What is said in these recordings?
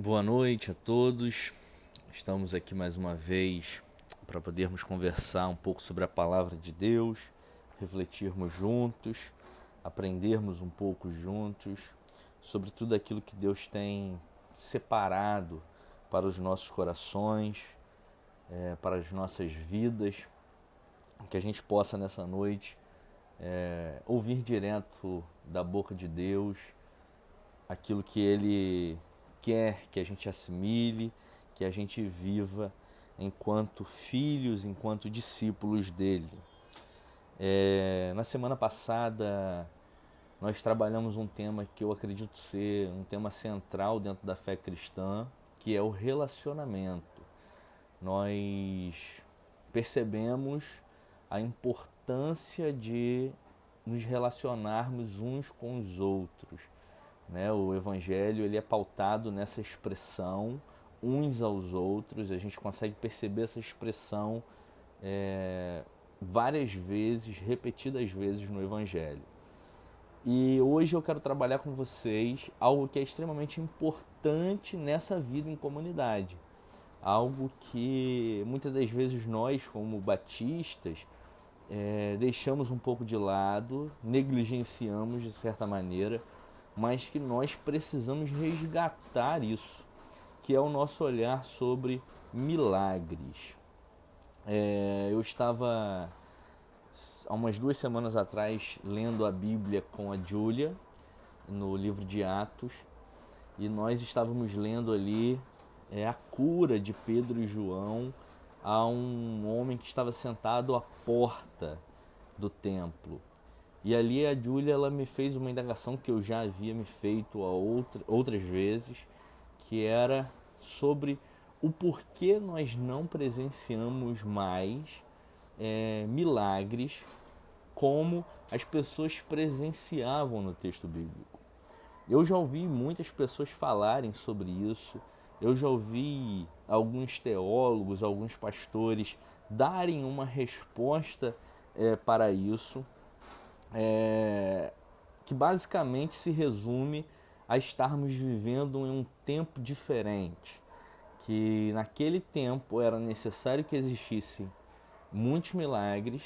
Boa noite a todos. Estamos aqui mais uma vez para podermos conversar um pouco sobre a palavra de Deus, refletirmos juntos, aprendermos um pouco juntos sobre tudo aquilo que Deus tem separado para os nossos corações, para as nossas vidas, que a gente possa nessa noite ouvir direto da boca de Deus aquilo que Ele quer que a gente assimile, que a gente viva enquanto filhos, enquanto discípulos dele. Na semana passada, nós trabalhamos um tema que eu acredito ser um tema central dentro da fé cristã, que é o relacionamento. Nós percebemos a importância de nos relacionarmos uns com os outros. O Evangelho ele é pautado nessa expressão uns aos outros. A gente consegue perceber essa expressão várias vezes, repetidas vezes no Evangelho. E hoje eu quero trabalhar com vocês algo que é extremamente importante nessa vida em comunidade. Algo que muitas das vezes nós, como batistas, deixamos um pouco de lado, negligenciamos de certa maneira, mas que nós precisamos resgatar isso, que é o nosso olhar sobre milagres. Eu estava, há umas 2 semanas atrás, lendo a Bíblia com a Júlia, no livro de Atos, e nós estávamos lendo ali a cura de Pedro e João a um homem que estava sentado à porta do templo. E ali a Júlia ela me fez uma indagação que eu já havia me feito outras vezes, que era sobre o porquê nós não presenciamos mais milagres como as pessoas presenciavam no texto bíblico. Eu já ouvi muitas pessoas falarem sobre isso, eu já ouvi alguns teólogos, alguns pastores darem uma resposta para isso, que basicamente se resume a estarmos vivendo em um tempo diferente, que naquele tempo era necessário que existissem muitos milagres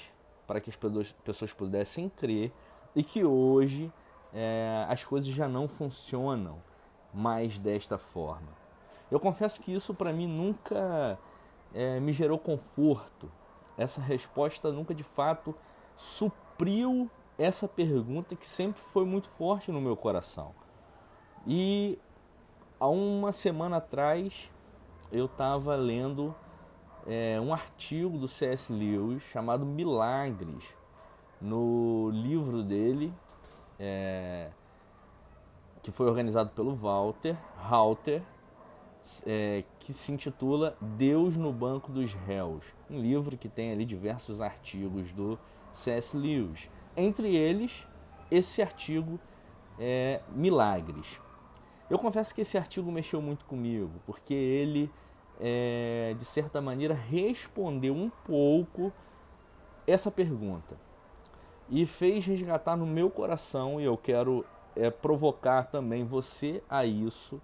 para que as pessoas pudessem crer, e que hoje as coisas já não funcionam mais desta forma. Eu confesso que isso para mim nunca me gerou conforto. Essa resposta nunca de fato supriu essa pergunta que sempre foi muito forte no meu coração. E há uma semana atrás eu estava lendo um artigo do C.S. Lewis chamado Milagres, no livro dele, que foi organizado pelo Walter Halter, que se intitula Deus no Banco dos Réus, um livro que tem ali diversos artigos do C.S. Lewis. Entre eles, esse artigo é Milagres. Eu confesso que esse artigo mexeu muito comigo, porque ele, de certa maneira, respondeu um pouco essa pergunta e fez resgatar no meu coração, e eu quero provocar também você a isso,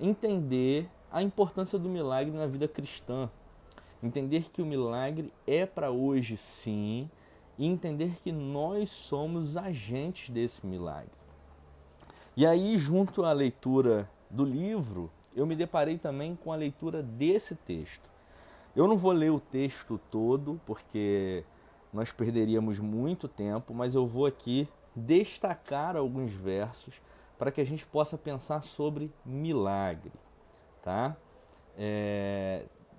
entender a importância do milagre na vida cristã, entender que o milagre é para hoje sim, e entender que nós somos agentes desse milagre. E aí, junto à leitura do livro, eu me deparei também com a leitura desse texto. Eu não vou ler o texto todo, porque nós perderíamos muito tempo, mas eu vou aqui destacar alguns versos para que a gente possa pensar sobre milagre, tá?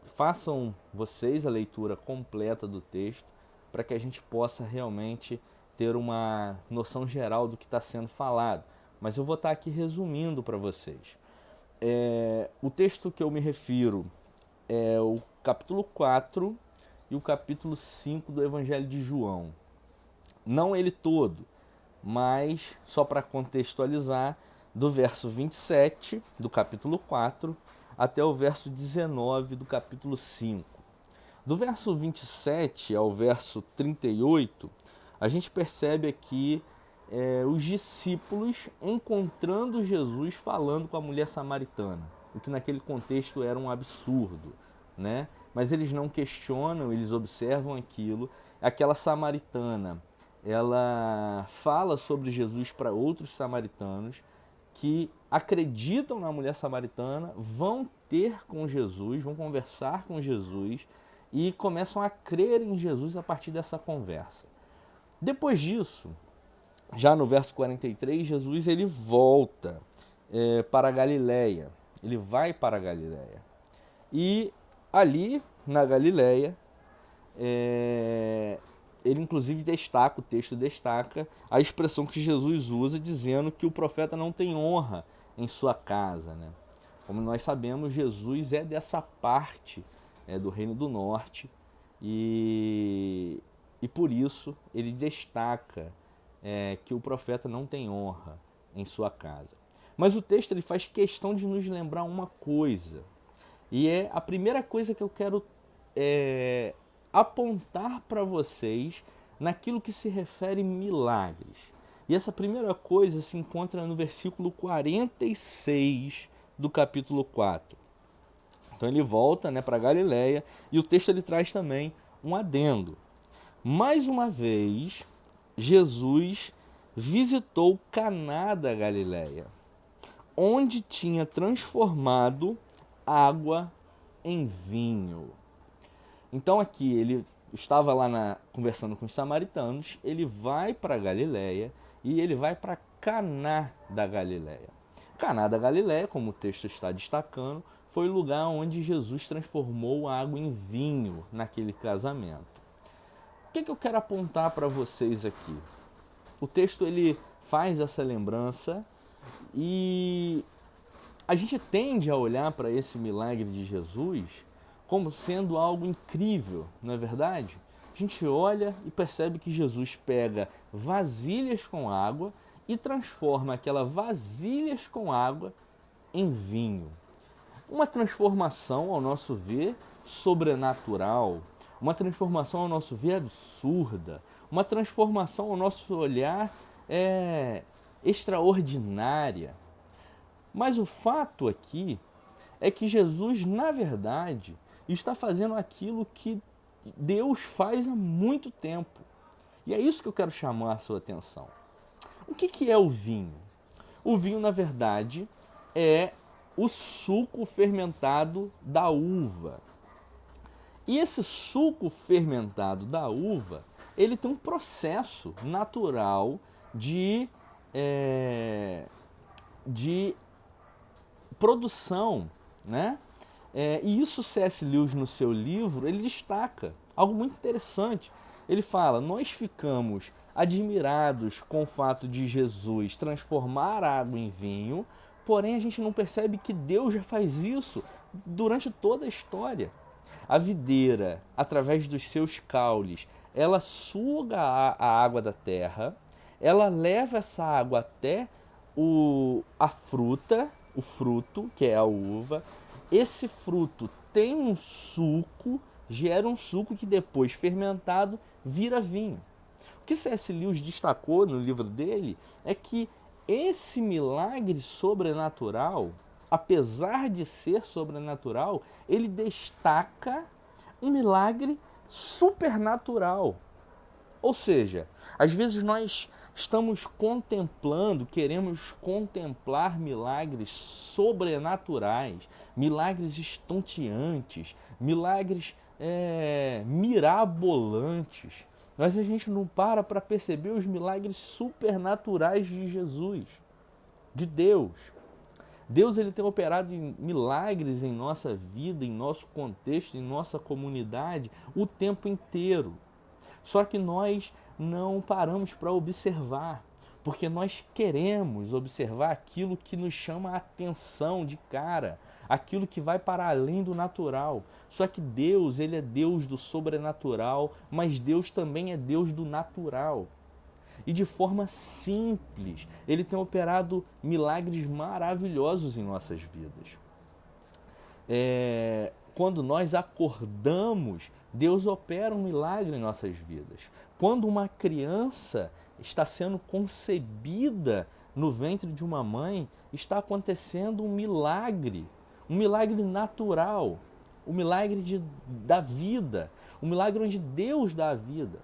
Façam vocês a leitura completa do texto para que a gente possa realmente ter uma noção geral do que está sendo falado. Mas eu vou estar aqui resumindo para vocês. O texto que eu me refiro é o capítulo 4 e o capítulo 5 do Evangelho de João. Não ele todo, mas só para contextualizar, do verso 27 do capítulo 4 até o verso 19 do capítulo 5. Do verso 27 ao verso 38, a gente percebe aqui os discípulos encontrando Jesus falando com a mulher samaritana. o que naquele contexto era um absurdo, né? Mas eles não questionam, eles observam aquilo. Aquela samaritana, ela fala sobre Jesus para outros samaritanos que acreditam na mulher samaritana, vão ter com Jesus, vão conversar com Jesus e começam a crer em Jesus a partir dessa conversa. Depois disso, já no verso 43, Jesus ele volta para a Galileia. Ele vai para a Galileia. E ali, na Galileia, ele inclusive destaca, o texto destaca a expressão que Jesus usa dizendo que o profeta não tem honra em sua casa, né? Como nós sabemos, Jesus é dessa parte do Reino do Norte e por isso ele destaca que o profeta não tem honra em sua casa. Mas o texto ele faz questão de nos lembrar uma coisa, e é a primeira coisa que eu quero apontar para vocês naquilo que se refere a milagres. E essa primeira coisa se encontra no versículo 46 do capítulo 4. Então ele volta para Galileia e o texto ele traz também um adendo. Mais uma vez, Jesus visitou Caná da Galileia, onde tinha transformado água em vinho. Então aqui ele estava lá conversando com os samaritanos, ele vai para Galileia e ele vai para Caná da Galileia. Caná da Galileia, como o texto está destacando, foi o lugar onde Jesus transformou a água em vinho naquele casamento. O que eu quero apontar para vocês aqui? O texto ele faz essa lembrança e a gente tende a olhar para esse milagre de Jesus como sendo algo incrível, não é verdade? A gente olha e percebe que Jesus pega vasilhas com água e transforma aquelas vasilhas com água em vinho. Uma transformação, ao nosso ver, sobrenatural, uma transformação, ao nosso ver, absurda, uma transformação, ao nosso olhar, extraordinária. Mas o fato aqui é que Jesus, na verdade, está fazendo aquilo que Deus faz há muito tempo. E é isso que eu quero chamar a sua atenção. O que é o vinho? O vinho, na verdade, é o suco fermentado da uva. E esse suco fermentado da uva, ele tem um processo natural de produção, né? E isso C.S. Lewis, no seu livro, ele destaca algo muito interessante. Ele fala, nós ficamos admirados com o fato de Jesus transformar a água em vinho, porém a gente não percebe que Deus já faz isso durante toda a história. A videira, através dos seus caules, ela suga a água da terra, ela leva essa água até a fruta, o fruto, que é a uva. Esse fruto tem um suco, gera um suco que depois, fermentado, vira vinho. O que C.S. Lewis destacou no livro dele é que esse milagre sobrenatural, apesar de ser sobrenatural, ele destaca um milagre supernatural. Ou seja, às vezes nós estamos contemplando, queremos contemplar milagres sobrenaturais, milagres estonteantes, milagres mirabolantes. Mas a gente não para perceber os milagres supernaturais de Jesus, de Deus. Deus ele tem operado em milagres em nossa vida, em nosso contexto, em nossa comunidade, o tempo inteiro. Só que nós não paramos para observar, porque nós queremos observar aquilo que nos chama a atenção de cara, aquilo que vai para além do natural. Só que Deus, ele é Deus do sobrenatural, mas Deus também é Deus do natural. E de forma simples, ele tem operado milagres maravilhosos em nossas vidas. Quando nós acordamos, Deus opera um milagre em nossas vidas. Quando uma criança está sendo concebida no ventre de uma mãe, está acontecendo um milagre. um milagre natural, o milagre da vida, o milagre onde Deus dá a vida.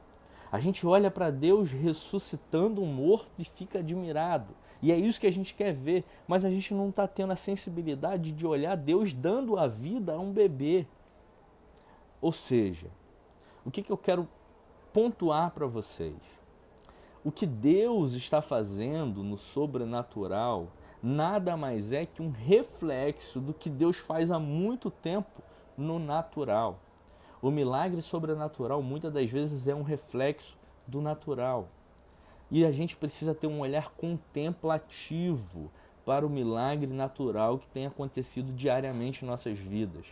A gente olha para Deus ressuscitando um morto e fica admirado. E é isso que a gente quer ver, mas a gente não está tendo a sensibilidade de olhar Deus dando a vida a um bebê. Ou seja, o que eu quero pontuar para vocês? O que Deus está fazendo no sobrenatural nada mais é que um reflexo do que Deus faz há muito tempo no natural. O milagre sobrenatural muitas das vezes é um reflexo do natural. E a gente precisa ter um olhar contemplativo para o milagre natural que tem acontecido diariamente em nossas vidas.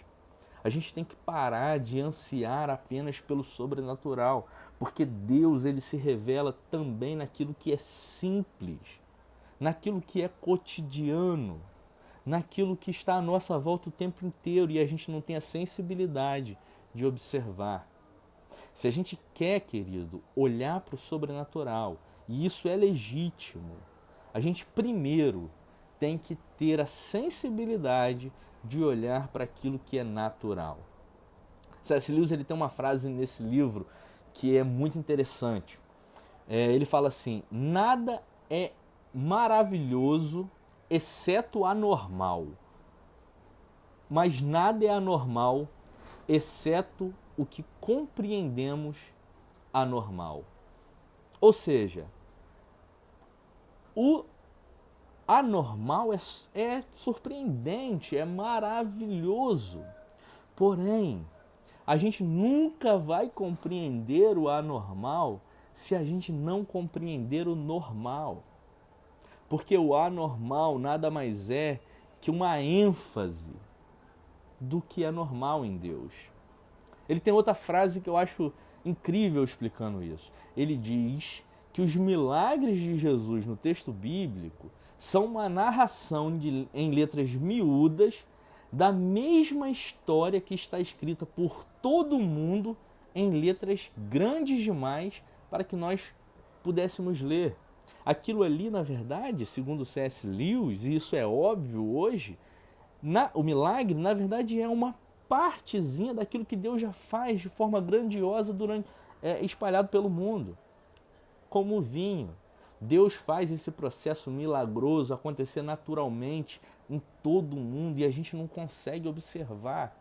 A gente tem que parar de ansiar apenas pelo sobrenatural, porque Deus ele se revela também naquilo que é simples, naquilo que é cotidiano, naquilo que está à nossa volta o tempo inteiro e a gente não tem a sensibilidade de observar. Se a gente quer, querido, olhar para o sobrenatural, e isso é legítimo, a gente primeiro tem que ter a sensibilidade de olhar para aquilo que é natural. C.S. Lewis ele tem uma frase nesse livro que é muito interessante. Ele fala assim: nada é maravilhoso exceto anormal, mas nada é anormal exceto o que compreendemos anormal. Ou seja, o anormal é surpreendente, é maravilhoso. Porém, a gente nunca vai compreender o anormal se a gente não compreender o normal. Porque o anormal nada mais é que uma ênfase do que é normal em Deus. Ele tem outra frase que eu acho incrível explicando isso. Ele diz que os milagres de Jesus no texto bíblico são uma narração em letras miúdas da mesma história que está escrita por todo mundo em letras grandes demais para que nós pudéssemos ler. Aquilo ali, na verdade, segundo C.S. Lewis, e isso é óbvio hoje, o milagre, na verdade, é uma partezinha daquilo que Deus já faz de forma grandiosa espalhado pelo mundo. Como o vinho. Deus faz esse processo milagroso acontecer naturalmente em todo o mundo e a gente não consegue observar.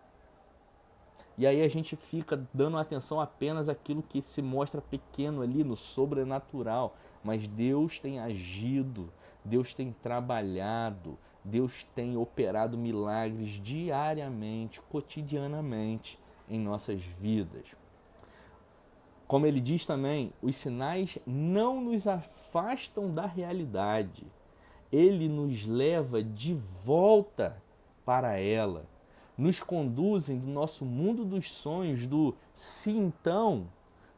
E aí a gente fica dando atenção apenas àquilo que se mostra pequeno ali no sobrenatural. Mas Deus tem agido, Deus tem trabalhado, Deus tem operado milagres diariamente, cotidianamente em nossas vidas. Como ele diz também, os sinais não nos afastam da realidade. Ele nos leva de volta para ela. Nos conduzem do nosso mundo dos sonhos, do se então,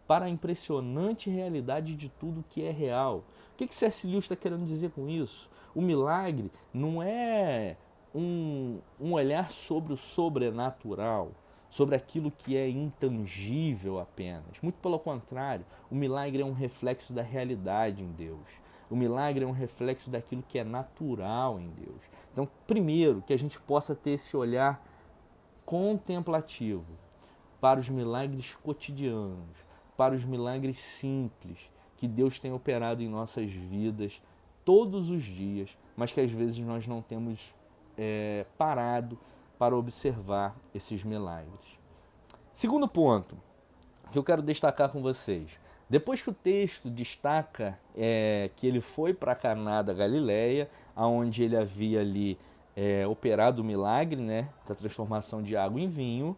para a impressionante realidade de tudo que é real. O que C.S. Lewis está querendo dizer com isso? O milagre não é um olhar sobre o sobrenatural, sobre aquilo que é intangível apenas. Muito pelo contrário, o milagre é um reflexo da realidade em Deus. O milagre é um reflexo daquilo que é natural em Deus. Então, primeiro, que a gente possa ter esse olhar contemplativo para os milagres cotidianos, para os milagres simples que Deus tem operado em nossas vidas todos os dias, mas que às vezes nós não temos parado para observar esses milagres. Segundo ponto que eu quero destacar com vocês. Depois que o texto destaca que ele foi para Caná da Galileia, onde ele havia ali operado o milagre, né, da transformação de água em vinho,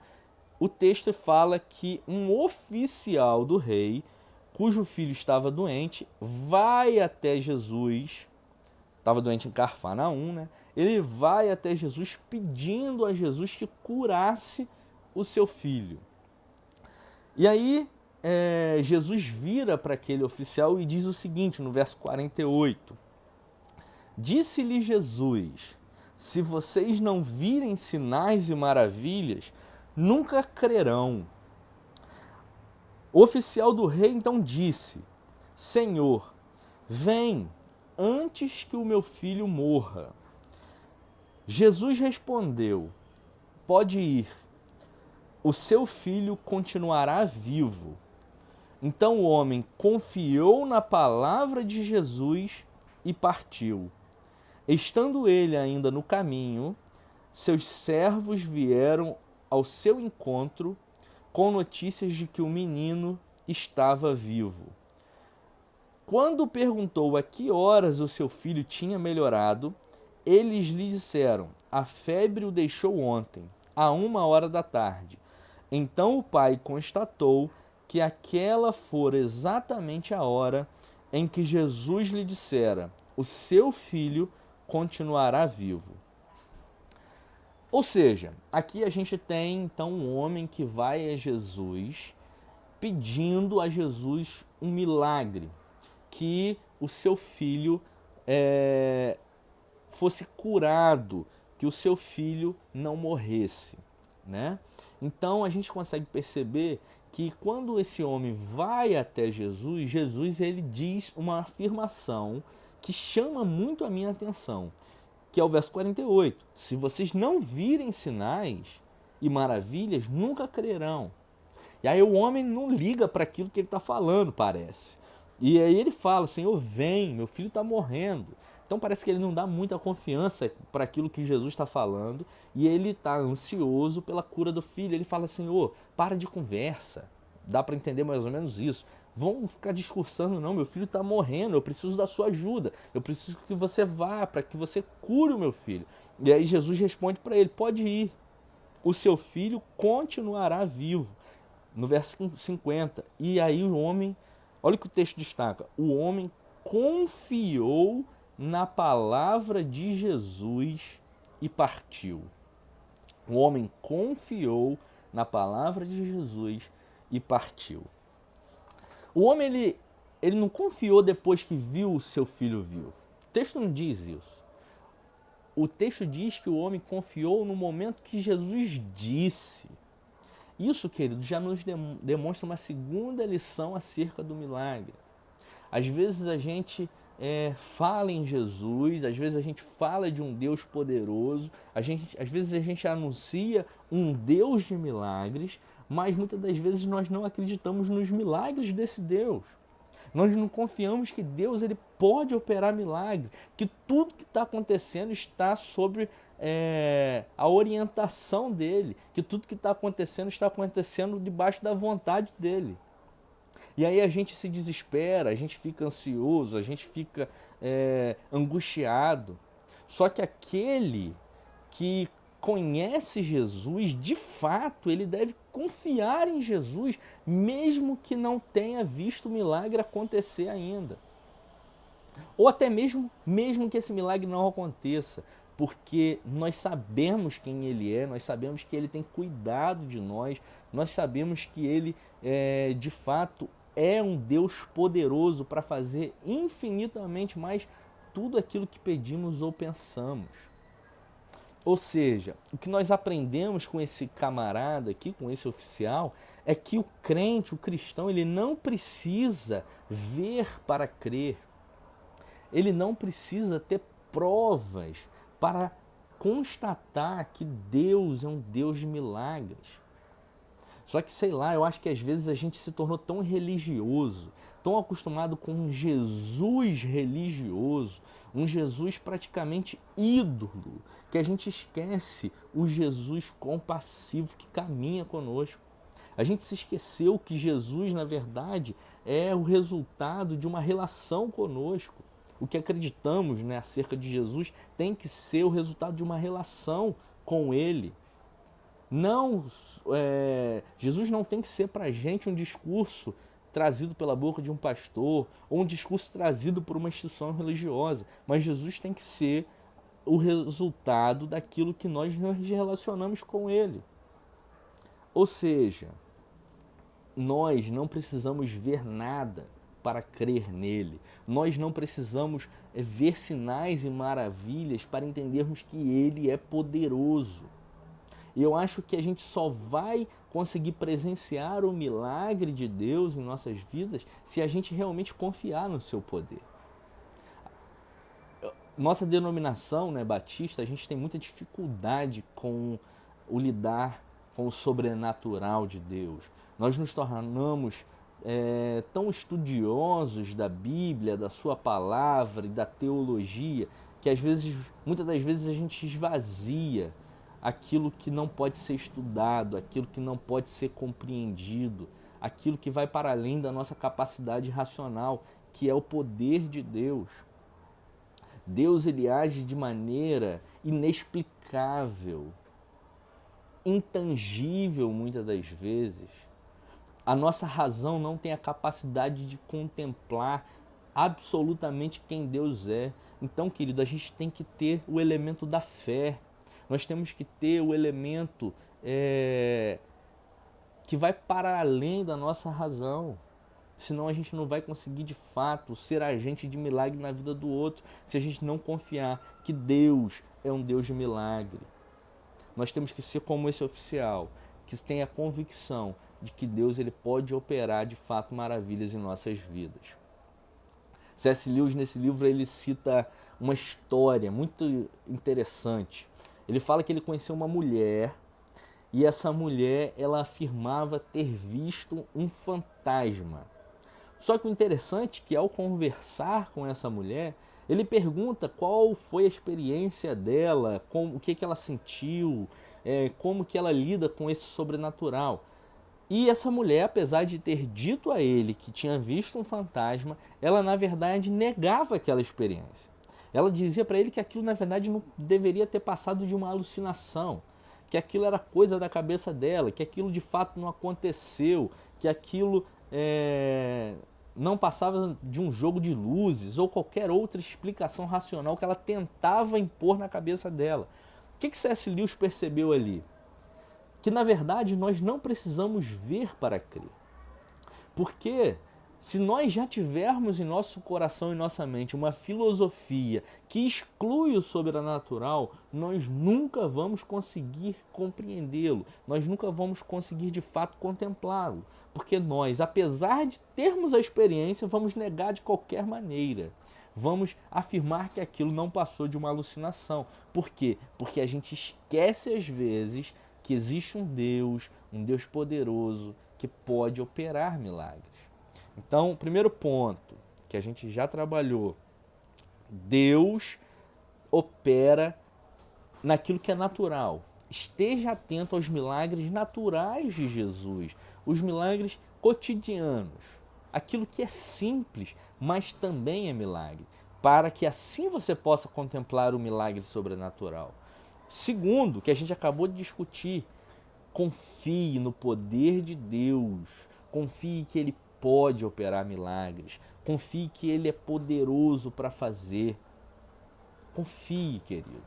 o texto fala que um oficial do rei, cujo filho estava doente, vai até Jesus, estava doente em Cafarnaum, né? Ele vai até Jesus pedindo a Jesus que curasse o seu filho. E aí Jesus vira para aquele oficial e diz o seguinte, no verso 48. Disse-lhe Jesus: se vocês não virem sinais e maravilhas, nunca crerão. O oficial do rei então disse: Senhor, vem antes que o meu filho morra. Jesus respondeu: pode ir, o seu filho continuará vivo. Então o homem confiou na palavra de Jesus e partiu. Estando ele ainda no caminho, seus servos vieram ao seu encontro com notícias de que o menino estava vivo. Quando perguntou a que horas o seu filho tinha melhorado, eles lhe disseram: a febre o deixou ontem, à 1 hora da tarde. Então o pai constatou que aquela fora exatamente a hora em que Jesus lhe dissera: o seu filho continuará vivo. Ou seja, aqui a gente tem então um homem que vai a Jesus pedindo a Jesus um milagre, que o seu filho fosse curado, que o seu filho não morresse, né? Então a gente consegue perceber que quando esse homem vai até Jesus, Jesus ele diz uma afirmação que chama muito a minha atenção, que é o verso 48. Se vocês não virem sinais e maravilhas, nunca crerão. E aí o homem não liga para aquilo que ele está falando, parece. E aí ele fala: Senhor, vem, meu filho está morrendo. Então parece que ele não dá muita confiança para aquilo que Jesus está falando e ele está ansioso pela cura do filho. Ele fala: Senhor, para de conversa. Dá para entender mais ou menos isso. Vamos ficar discursando, não, meu filho está morrendo, eu preciso da sua ajuda. Eu preciso que você vá para que você cure o meu filho. E aí Jesus responde para ele: pode ir, o seu filho continuará vivo. No verso 50. E aí o homem, olha o que o texto destaca: o homem confiou na palavra de Jesus e partiu. O homem confiou na palavra de Jesus e partiu. O homem ele não confiou depois que viu o seu filho vivo. O texto não diz isso. O texto diz que o homem confiou no momento que Jesus disse. Isso, querido, já nos demonstra uma segunda lição acerca do milagre. Às vezes a gente fala em Jesus, às vezes a gente fala de um Deus poderoso, às vezes a gente anuncia um Deus de milagres, mas muitas das vezes nós não acreditamos nos milagres desse Deus. Nós não confiamos que Deus ele pode operar milagre, que tudo que está acontecendo está sobre a orientação dele, que tudo que está acontecendo debaixo da vontade dele. E aí a gente se desespera, a gente fica ansioso, a gente fica angustiado. Só que aquele que conhece Jesus, de fato, ele deve confiar em Jesus, mesmo que não tenha visto o milagre acontecer ainda. Ou até mesmo que esse milagre não aconteça, porque nós sabemos quem ele é, nós sabemos que ele tem cuidado de nós, nós sabemos que ele, de fato, é um Deus poderoso para fazer infinitamente mais tudo aquilo que pedimos ou pensamos. Ou seja, o que nós aprendemos com esse camarada aqui, com esse oficial, é que o crente, o cristão, ele não precisa ver para crer. Ele não precisa ter provas para constatar que Deus é um Deus de milagres. Só que, sei lá, eu acho que às vezes a gente se tornou tão religioso, tão acostumado com um Jesus religioso, um Jesus praticamente ídolo, que a gente esquece o Jesus compassivo que caminha conosco. A gente se esqueceu que Jesus, na verdade, é o resultado de uma relação conosco. O que acreditamos, né, acerca de Jesus tem que ser o resultado de uma relação com Ele. Não, Jesus não tem que ser para a gente um discurso trazido pela boca de um pastor ou um discurso trazido por uma instituição religiosa, mas Jesus tem que ser o resultado daquilo que nós nos relacionamos com Ele. Ou seja, nós não precisamos ver nada para crer nele. Nós não precisamos ver sinais e maravilhas para entendermos que ele é poderoso. E eu acho que a gente só vai conseguir presenciar o milagre de Deus em nossas vidas se a gente realmente confiar no seu poder. Nossa denominação, né, batista, a gente tem muita dificuldade com o lidar com o sobrenatural de Deus. Nós nos tornamos tão estudiosos da Bíblia, da sua palavra e da teologia, que às vezes, muitas das vezes a gente esvazia aquilo que não pode ser estudado, aquilo que não pode ser compreendido, aquilo que vai para além da nossa capacidade racional, que é o poder de Deus. Deus, ele age de maneira inexplicável, intangível muitas das vezes. A nossa razão não tem a capacidade de contemplar absolutamente quem Deus é. Então, querido, a gente tem que ter o elemento da fé. Nós temos que ter o elemento que vai para além da nossa razão. Senão a gente não vai conseguir, de fato, ser agente de milagre na vida do outro, se a gente não confiar que Deus é um Deus de milagre. Nós temos que ser como esse oficial, que tem a convicção de que Deus ele pode operar, de fato, maravilhas em nossas vidas. C.S. Lewis, nesse livro, ele cita uma história muito interessante. Ele fala que ele conheceu uma mulher e essa mulher ela afirmava ter visto um fantasma. Só que o interessante é que ao conversar com essa mulher, ele pergunta qual foi a experiência dela, o que ela sentiu, como que ela lida com esse sobrenatural. E essa mulher, apesar de ter dito a ele que tinha visto um fantasma, ela na verdade negava aquela experiência. Ela dizia para ele que aquilo na verdade não deveria ter passado de uma alucinação, que aquilo era coisa da cabeça dela, que aquilo de fato não aconteceu, que aquilo não passava de um jogo de luzes ou qualquer outra explicação racional que ela tentava impor na cabeça dela. O que C.S. Lewis percebeu ali? Que na verdade nós não precisamos ver para crer. Porque se nós já tivermos em nosso coração e nossa mente uma filosofia que exclui o sobrenatural, nós nunca vamos conseguir compreendê-lo, nós nunca vamos conseguir de fato contemplá-lo. Porque nós, apesar de termos a experiência, vamos negar de qualquer maneira. Vamos afirmar que aquilo não passou de uma alucinação. Por quê? Porque a gente esquece às vezes que existe um Deus poderoso que pode operar milagres. Então, primeiro ponto que a gente já trabalhou, Deus opera naquilo que é natural. Esteja atento aos milagres naturais de Jesus, os milagres cotidianos, aquilo que é simples, mas também é milagre, para que assim você possa contemplar o milagre sobrenatural. Segundo, que a gente acabou de discutir, confie no poder de Deus, confie que Ele pode operar milagres, confie que Ele é poderoso para fazer. Confie, querido,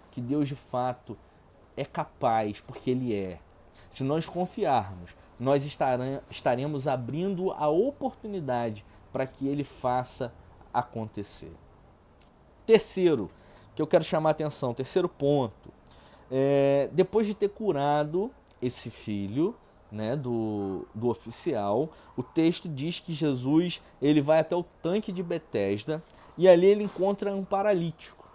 que Deus de fato é capaz, porque Ele é. Se nós confiarmos, nós estaremos abrindo a oportunidade para que Ele faça acontecer. Terceiro, que eu quero chamar a atenção, terceiro ponto, depois de ter curado esse filho, né, do oficial, o texto diz que Jesus ele vai até o tanque de Betesda e ali ele encontra um paralítico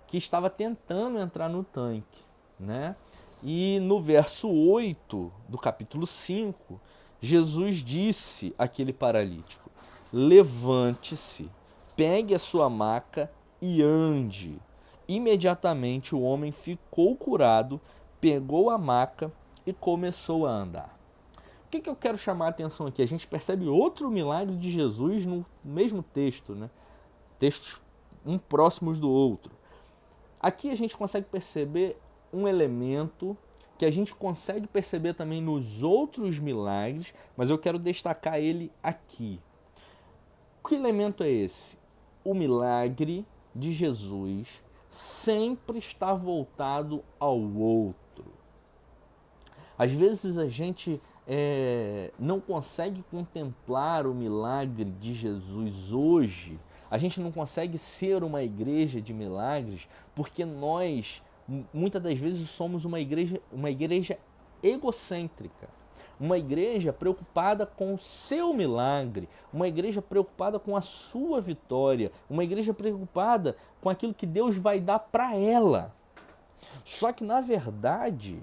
que estava tentando entrar no tanque, né? E no verso 8 do capítulo 5, Jesus disse àquele paralítico: levante-se, pegue a sua maca e ande. Imediatamente o homem ficou curado, pegou a maca e começou a andar. O que eu quero chamar a atenção aqui? A gente percebe outro milagre de Jesus no mesmo texto, né? Textos um próximos do outro. Aqui a gente consegue perceber um elemento que a gente consegue perceber também nos outros milagres, mas eu quero destacar ele aqui. Que elemento é esse? O milagre de Jesus sempre está voltado ao outro. Às vezes a gente não consegue contemplar o milagre de Jesus hoje, a gente não consegue ser uma igreja de milagres, porque nós, muitas das vezes, somos uma igreja egocêntrica, uma igreja preocupada com o seu milagre, uma igreja preocupada com a sua vitória, uma igreja preocupada com aquilo que Deus vai dar para ela. Só que, na verdade,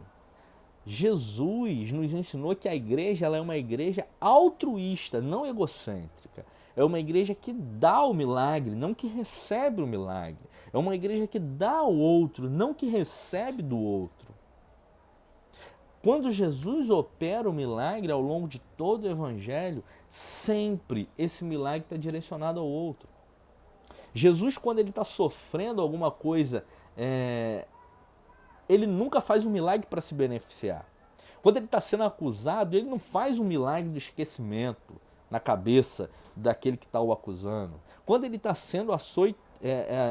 Jesus nos ensinou que a igreja ela é uma igreja altruísta, não egocêntrica. É uma igreja que dá o milagre, não que recebe o milagre. É uma igreja que dá ao outro, não que recebe do outro. Quando Jesus opera o milagre ao longo de todo o evangelho, sempre esse milagre está direcionado ao outro. Jesus, quando ele está sofrendo alguma coisa, ele nunca faz um milagre para se beneficiar. Quando ele está sendo acusado, ele não faz um milagre do esquecimento na cabeça daquele que está o acusando. Quando ele está sendo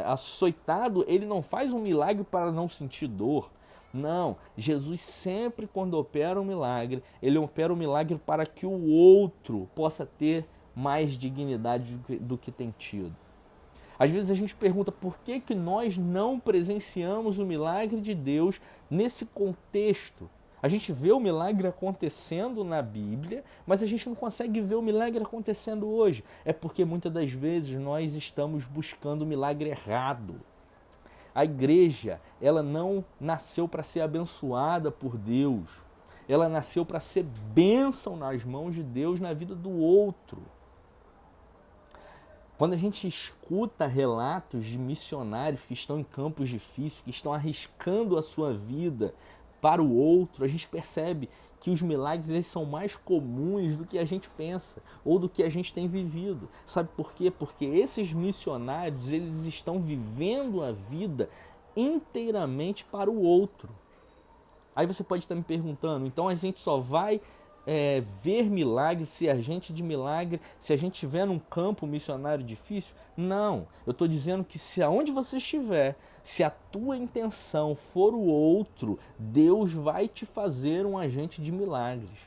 açoitado, ele não faz um milagre para não sentir dor. Não, Jesus sempre quando opera um milagre, ele opera um milagre para que o outro possa ter mais dignidade do que tem tido. Às vezes a gente pergunta por que nós não presenciamos o milagre de Deus nesse contexto. A gente vê o milagre acontecendo na Bíblia, mas a gente não consegue ver o milagre acontecendo hoje. É porque muitas das vezes nós estamos buscando o milagre errado. A igreja, ela não nasceu para ser abençoada por Deus. Ela nasceu para ser bênção nas mãos de Deus na vida do outro. Quando a gente escuta relatos de missionários que estão em campos difíceis, que estão arriscando a sua vida para o outro, a gente percebe que os milagres eles são mais comuns do que a gente pensa ou do que a gente tem vivido. Sabe por quê? Porque esses missionários eles estão vivendo a vida inteiramente para o outro. Aí você pode estar me perguntando, então a gente só vai ver milagre, se a gente estiver num campo missionário difícil? Não, eu estou dizendo que se aonde você estiver, se a tua intenção for o outro, Deus vai te fazer um agente de milagres.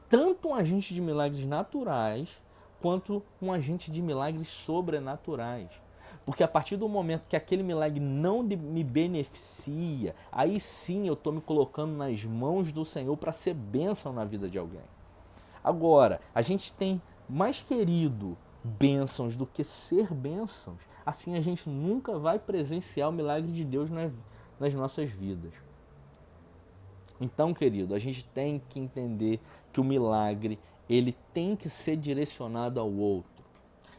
Tanto um agente de milagres naturais, quanto um agente de milagres sobrenaturais. Porque a partir do momento que aquele milagre não me beneficia, aí sim eu estou me colocando nas mãos do Senhor para ser bênção na vida de alguém. Agora, a gente tem mais querido bênçãos do que ser bênçãos, assim a gente nunca vai presenciar o milagre de Deus nas nossas vidas. Então, querido, a gente tem que entender que o milagre ele tem que ser direcionado ao outro.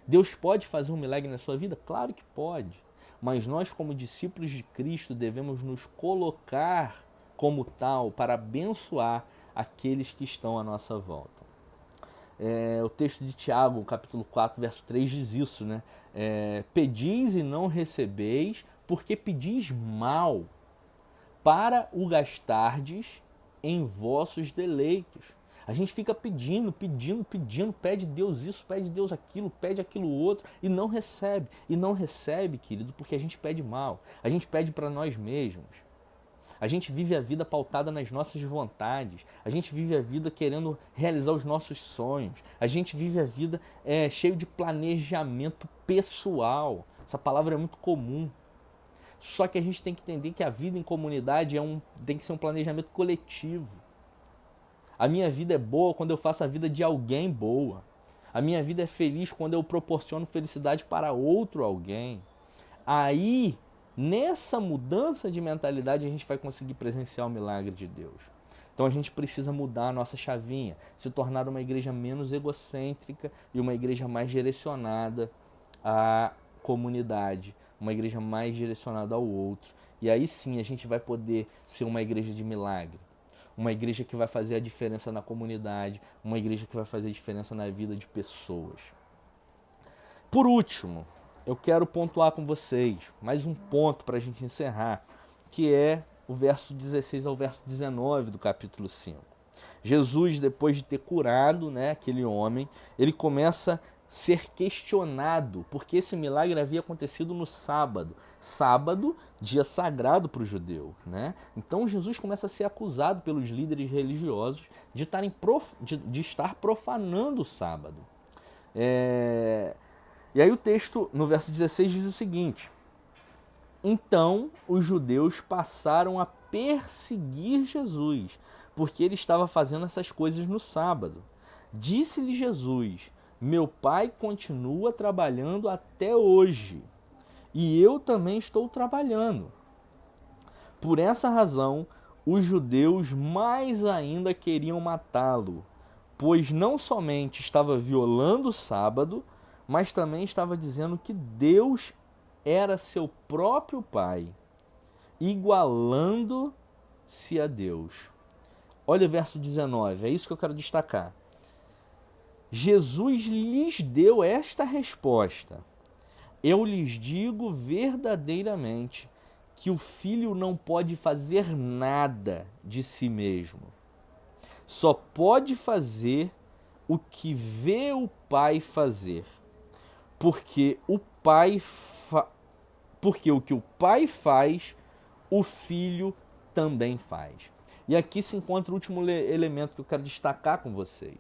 Deus pode fazer um milagre na sua vida? Claro que pode. Mas nós, como discípulos de Cristo, devemos nos colocar como tal para abençoar aqueles que estão à nossa volta. O texto de Tiago, capítulo 4, verso 3, diz isso, né? Pedis e não recebeis, porque pedis mal, para o gastardes em vossos deleitos. A gente fica pedindo, pede Deus isso, pede Deus aquilo, pede aquilo outro e não recebe. E não recebe, querido, porque a gente pede mal. A gente pede para nós mesmos. A gente vive a vida pautada nas nossas vontades. A gente vive a vida querendo realizar os nossos sonhos. A gente vive a vida cheio de planejamento pessoal. Essa palavra é muito comum. Só que a gente tem que entender que a vida em comunidade tem que ser um planejamento coletivo. A minha vida é boa quando eu faço a vida de alguém boa. A minha vida é feliz quando eu proporciono felicidade para outro alguém. Aí, nessa mudança de mentalidade, a gente vai conseguir presenciar o milagre de Deus. Então a gente precisa mudar a nossa chavinha, se tornar uma igreja menos egocêntrica e uma igreja mais direcionada à comunidade, uma igreja mais direcionada ao outro. E aí sim a gente vai poder ser uma igreja de milagre. Uma igreja que vai fazer a diferença na comunidade, uma igreja que vai fazer a diferença na vida de pessoas. Por último, eu quero pontuar com vocês mais um ponto para a gente encerrar, que é o verso 16 ao verso 19 do capítulo 5. Jesus, depois de ter curado aquele homem, ele começa a ser questionado, porque esse milagre havia acontecido no sábado. Sábado, dia sagrado para o judeu. Então Jesus começa a ser acusado pelos líderes religiosos de estar profanando o sábado. E aí o texto, no verso 16, diz o seguinte: então os judeus passaram a perseguir Jesus, porque ele estava fazendo essas coisas no sábado. Disse-lhe Jesus: meu pai continua trabalhando até hoje, e eu também estou trabalhando. Por essa razão, os judeus mais ainda queriam matá-lo, pois não somente estava violando o sábado, mas também estava dizendo que Deus era seu próprio Pai, igualando-se a Deus. Olha o verso 19, é isso que eu quero destacar. Jesus lhes deu esta resposta: eu lhes digo verdadeiramente que o Filho não pode fazer nada de si mesmo. Só pode fazer o que vê o Pai fazer. Porque o que o Pai faz, o Filho também faz. E aqui se encontra o último elemento que eu quero destacar com vocês.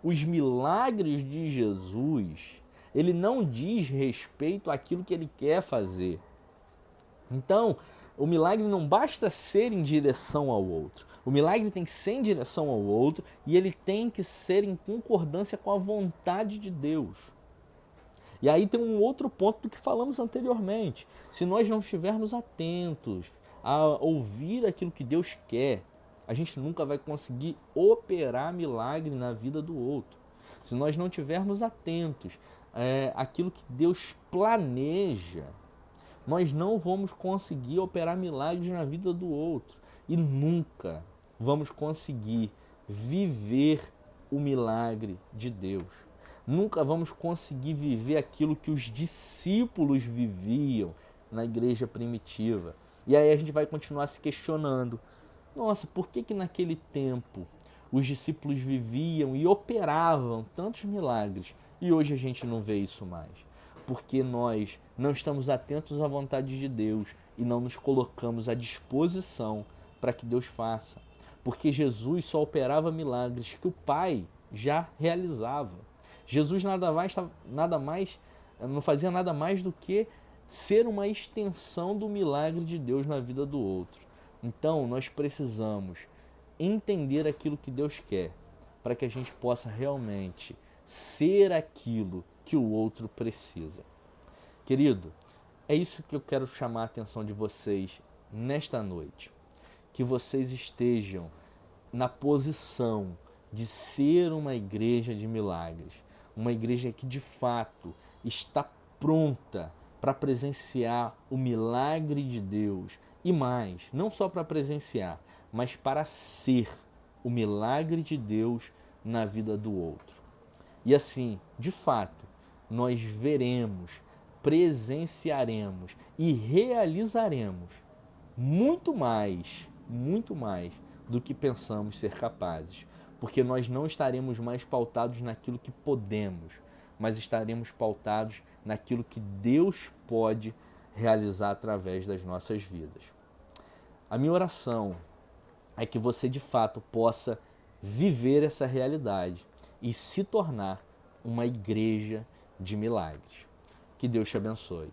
Os milagres de Jesus, ele não diz respeito àquilo que ele quer fazer. Então, o milagre não basta ser em direção ao outro. O milagre tem que ser em direção ao outro e ele tem que ser em concordância com a vontade de Deus. E aí tem um outro ponto do que falamos anteriormente. Se nós não estivermos atentos a ouvir aquilo que Deus quer, a gente nunca vai conseguir operar milagre na vida do outro. Se nós não estivermos atentos àquilo que Deus planeja, nós não vamos conseguir operar milagres na vida do outro. E nunca vamos conseguir viver o milagre de Deus. Nunca vamos conseguir viver aquilo que os discípulos viviam na igreja primitiva. E aí a gente vai continuar se questionando. Nossa, por que naquele tempo os discípulos viviam e operavam tantos milagres e hoje a gente não vê isso mais? Porque nós não estamos atentos à vontade de Deus e não nos colocamos à disposição para que Deus faça. Porque Jesus só operava milagres que o Pai já realizava. Jesus não fazia nada mais do que ser uma extensão do milagre de Deus na vida do outro. Então, nós precisamos entender aquilo que Deus quer, para que a gente possa realmente ser aquilo que o outro precisa. Querido, é isso que eu quero chamar a atenção de vocês nesta noite. Que vocês estejam na posição de ser uma igreja de milagres. Uma igreja que de fato está pronta para presenciar o milagre de Deus. E mais, não só para presenciar, mas para ser o milagre de Deus na vida do outro. E assim, de fato, nós veremos, presenciaremos e realizaremos muito mais do que pensamos ser capazes. Porque nós não estaremos mais pautados naquilo que podemos, mas estaremos pautados naquilo que Deus pode realizar através das nossas vidas. A minha oração é que você de fato possa viver essa realidade e se tornar uma igreja de milagres. Que Deus te abençoe.